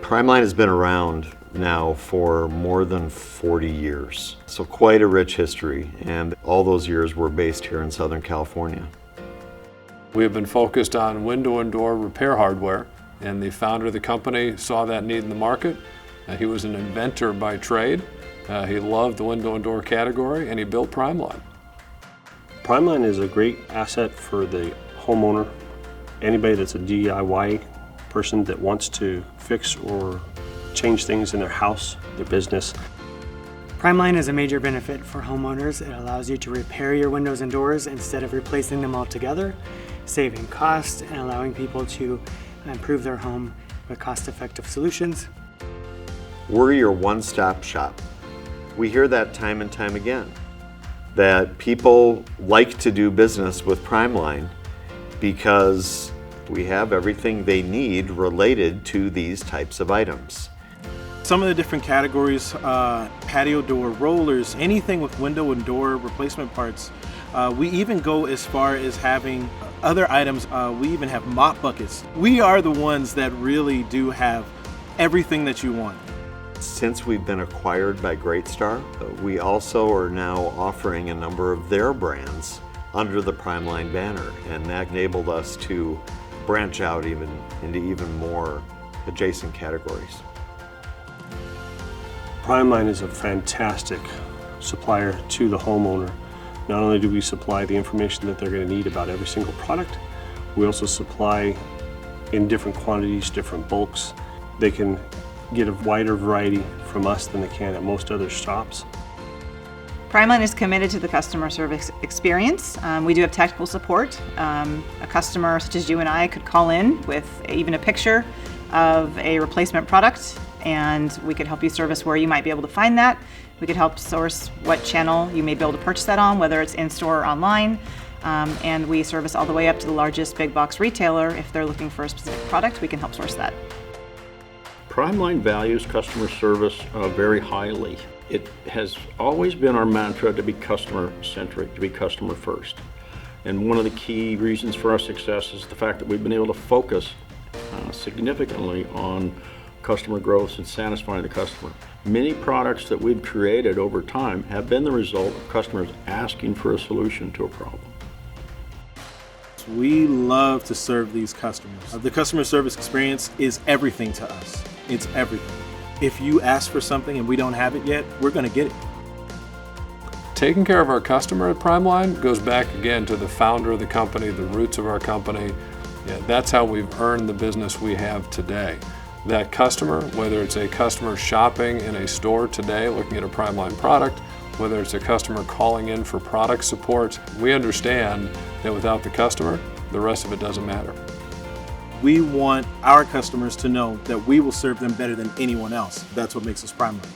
Primeline has been around now for more than 40 years, so quite a rich history, and all those years were based here in Southern California. We have been focused on window and door repair hardware, and the founder of the company saw that need in the market. He was an inventor by trade. He loved the window and door category, and he built Primeline. Primeline is a great asset for the homeowner, anybody that's a DIY person that wants to fix or change things in their house, their business. Primeline is a major benefit for homeowners. It allows you to repair your windows and doors instead of replacing them altogether, saving costs and allowing people to improve their home with cost-effective solutions. We're your one-stop shop. We hear that time and time again, that people like to do business with Primeline because we have everything they need related to these types of items. Some of the different categories, patio door rollers, anything with window and door replacement parts. We even go as far as having other items. We even have mop buckets. We are the ones that really do have everything that you want. Since we've been acquired by Great Star, we also are now offering a number of their brands under the Primeline banner, and that enabled us to branch out into even more adjacent categories. Primeline is a fantastic supplier to the homeowner. Not only do we supply the information that they're going to need about every single product, we also supply in different quantities, different bulks. They can get a wider variety from us than they can at most other shops. Primeline is committed to the customer service experience. We do have technical support. A customer such as you and I could call in with even a picture of a replacement product, and we could help you service where you might be able to find that. We could help source what channel you may be able to purchase that on, whether it's in-store or online. And we service all the way up to the largest big box retailer. If they're looking for a specific product, we can help source that. Primeline values customer service very highly. It has always been our mantra to be customer-centric, to be customer-first. And one of the key reasons for our success is the fact that we've been able to focus significantly on customer growth and satisfying the customer. Many products that we've created over time have been the result of customers asking for a solution to a problem. We love to serve these customers. The customer service experience is everything to us. It's everything. If you ask for something and we don't have it yet, we're going to get it. Taking care of our customer at Primeline goes back again to the founder of the company, the roots of our company. Yeah, that's how we've earned the business we have today. That customer, whether it's a customer shopping in a store today looking at a Primeline product, whether it's a customer calling in for product support, we understand that without the customer, the rest of it doesn't matter. We want our customers to know that we will serve them better than anyone else. That's what makes us Primeline.